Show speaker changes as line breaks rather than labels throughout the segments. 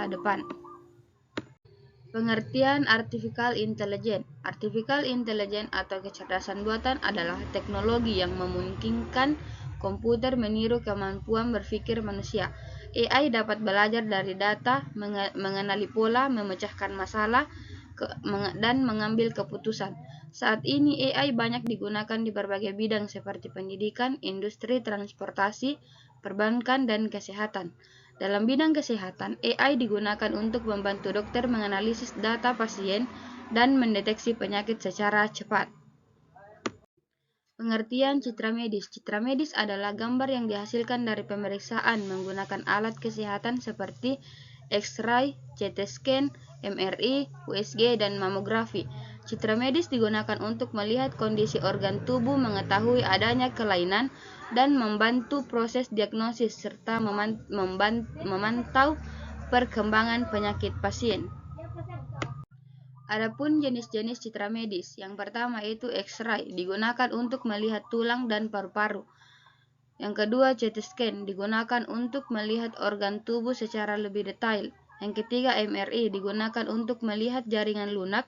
masa depan. Pengertian artificial intelligence. Artificial intelligence atau kecerdasan buatan adalah teknologi yang memungkinkan komputer meniru kemampuan berpikir manusia. AI dapat belajar dari data, mengenali pola, memecahkan masalah, dan mengambil keputusan. Saat ini AI banyak digunakan di berbagai bidang seperti pendidikan, industri, transportasi, perbankan, dan kesehatan. Dalam bidang kesehatan, AI digunakan untuk membantu dokter menganalisis data pasien dan mendeteksi penyakit secara cepat. Pengertian citra medis. Citra medis adalah gambar yang dihasilkan dari pemeriksaan menggunakan alat kesehatan seperti X-ray, CT scan, MRI, USG, dan mamografi. Citra medis digunakan untuk melihat kondisi organ tubuh, mengetahui adanya kelainan, dan membantu proses diagnosis serta memantau perkembangan penyakit pasien. Adapun jenis-jenis citra medis, yang pertama itu X-ray, digunakan untuk melihat tulang dan paru-paru. Yang kedua, CT scan, digunakan untuk melihat organ tubuh secara lebih detail. Yang ketiga, MRI, digunakan untuk melihat jaringan lunak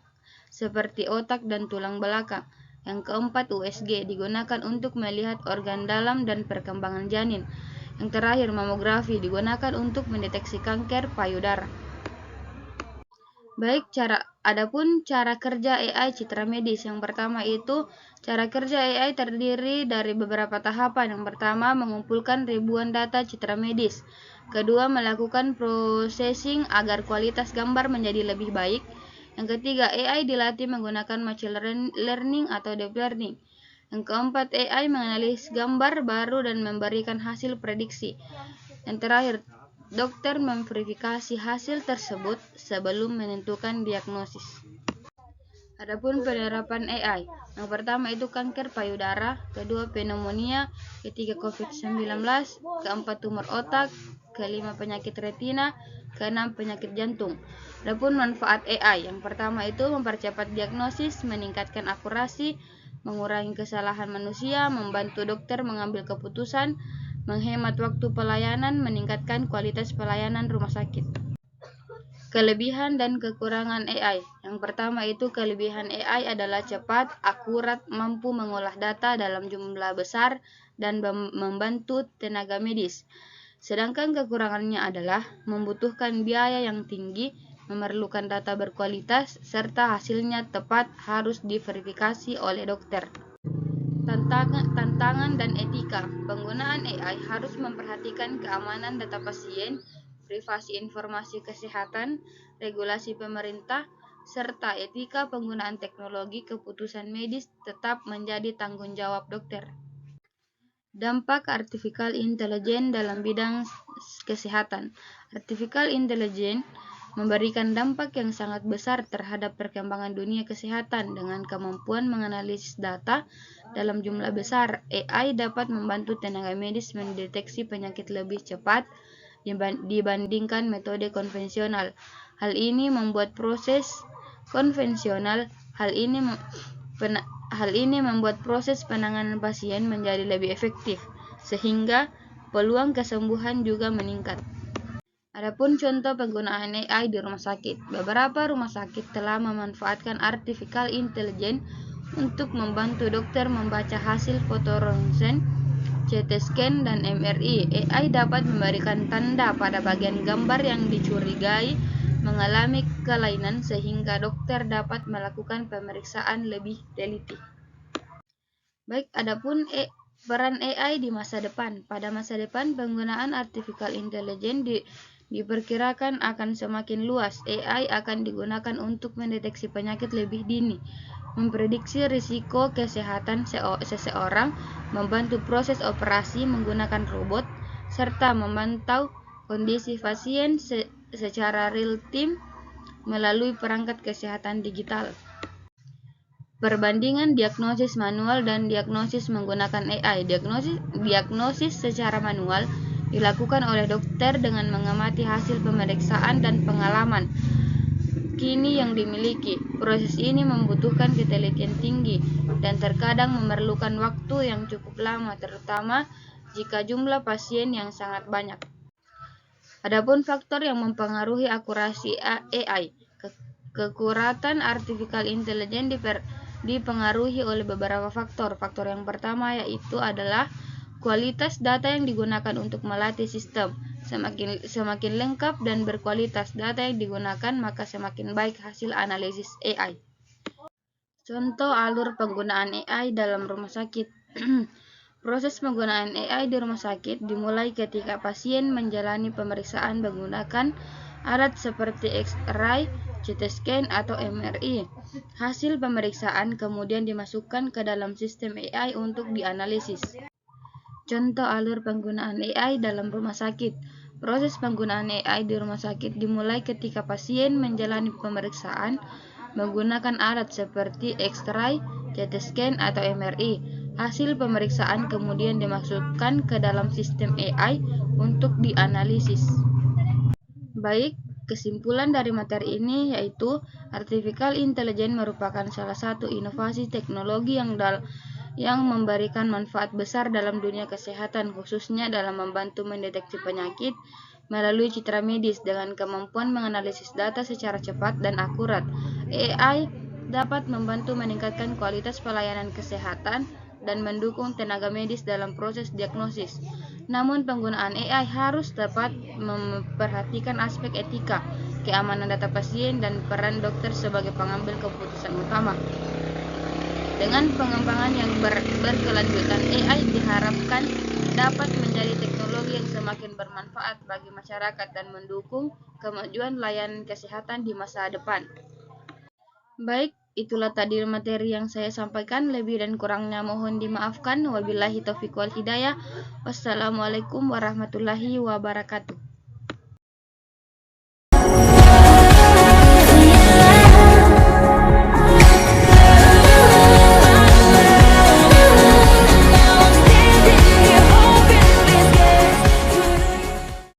seperti otak dan tulang belakang. Yang keempat, USG, digunakan untuk melihat organ dalam dan perkembangan janin. Yang terakhir, mamografi, digunakan untuk mendeteksi kanker payudara. Baik, adapun cara kerja AI citra medis. Yang pertama itu, cara kerja AI terdiri dari beberapa tahapan. Yang pertama, mengumpulkan ribuan data citra medis. Kedua, melakukan processing agar kualitas gambar menjadi lebih baik. Yang ketiga, AI dilatih menggunakan machine learning atau deep learning. Yang keempat, AI menganalisis gambar baru dan memberikan hasil prediksi. Yang terakhir, dokter memverifikasi hasil tersebut sebelum menentukan diagnosis. Adapun penerapan AI, yang pertama itu kanker payudara, kedua pneumonia, ketiga COVID-19, keempat tumor otak, kelima penyakit retina, keenam penyakit jantung. Adapun manfaat AI, yang pertama itu mempercepat diagnosis, meningkatkan akurasi, mengurangi kesalahan manusia, membantu dokter mengambil keputusan, menghemat waktu pelayanan, meningkatkan kualitas pelayanan rumah sakit. Kelebihan dan kekurangan AI. Yang pertama itu kelebihan AI adalah cepat, akurat, mampu mengolah data dalam jumlah besar, dan membantu tenaga medis. Sedangkan kekurangannya adalah membutuhkan biaya yang tinggi, memerlukan data berkualitas, serta hasilnya tepat harus diverifikasi oleh dokter. Tantangan dan etika. Penggunaan AI harus memperhatikan keamanan data pasien, privasi informasi kesehatan, regulasi pemerintah, serta etika penggunaan teknologi. Keputusan medis tetap menjadi tanggung jawab dokter. Dampak artificial intelligence dalam bidang kesehatan. Artificial intelligence memberikan dampak yang sangat besar terhadap perkembangan dunia kesehatan. Dengan kemampuan menganalisis data dalam jumlah besar, AI dapat membantu tenaga medis mendeteksi penyakit lebih cepat dibandingkan metode konvensional. Hal ini membuat proses penanganan pasien menjadi lebih efektif, sehingga peluang kesembuhan juga meningkat. Adapun contoh penggunaan AI di rumah sakit. Beberapa rumah sakit telah memanfaatkan artificial intelligence untuk membantu dokter membaca hasil foto ronsen, CT scan, dan MRI. AI dapat memberikan tanda pada bagian gambar yang dicurigai mengalami kelainan sehingga dokter dapat melakukan pemeriksaan lebih teliti. Baik, adapun peran AI di masa depan. Pada masa depan, penggunaan artificial intelligence diperkirakan akan semakin luas. AI akan digunakan untuk mendeteksi penyakit lebih dini, memprediksi risiko kesehatan seseorang, membantu proses operasi menggunakan robot, serta memantau kondisi pasien secara real-time melalui perangkat kesehatan digital. Perbandingan diagnosis manual dan diagnosis menggunakan AI. Diagnosis secara manual dilakukan oleh dokter dengan mengamati hasil pemeriksaan dan pengalaman kini yang dimiliki. Proses ini membutuhkan ketelitian tinggi dan terkadang memerlukan waktu yang cukup lama, terutama jika jumlah pasien yang sangat banyak. Adapun faktor yang mempengaruhi akurasi AI, kekuratan artificial intelligence dipengaruhi oleh beberapa faktor. Faktor yang pertama yaitu adalah kualitas data yang digunakan untuk melatih sistem. Semakin lengkap dan berkualitas data yang digunakan, maka semakin baik hasil analisis AI. Contoh alur penggunaan AI dalam rumah sakit. Proses penggunaan AI di rumah sakit dimulai ketika pasien menjalani pemeriksaan menggunakan alat seperti X-ray, CT scan, atau MRI. Hasil pemeriksaan kemudian dimasukkan ke dalam sistem AI untuk dianalisis. Contoh alur penggunaan AI dalam rumah sakit. Proses penggunaan AI di rumah sakit dimulai ketika pasien menjalani pemeriksaan menggunakan alat seperti X-ray, CT scan, atau MRI. Hasil pemeriksaan kemudian dimasukkan ke dalam sistem AI untuk dianalisis. Baik, kesimpulan dari materi ini yaitu artificial intelligence merupakan salah satu inovasi teknologi yang memberikan manfaat besar dalam dunia kesehatan, khususnya dalam membantu mendeteksi penyakit melalui citra medis dengan kemampuan menganalisis data secara cepat dan akurat. AI dapat membantu meningkatkan kualitas pelayanan kesehatan dan mendukung tenaga medis dalam proses diagnosis. Namun penggunaan AI harus dapat memperhatikan aspek etika, keamanan data pasien, dan peran dokter sebagai pengambil keputusan utama. Dengan pengembangan yang berkelanjutan, AI diharapkan dapat menjadi teknologi yang semakin bermanfaat bagi masyarakat dan mendukung kemajuan layanan kesehatan di masa depan. Baik, itulah tadi materi yang saya sampaikan. Lebih dan kurangnya mohon dimaafkan. Wabillahi taufiq wal hidayah. Wassalamualaikum warahmatullahi wabarakatuh.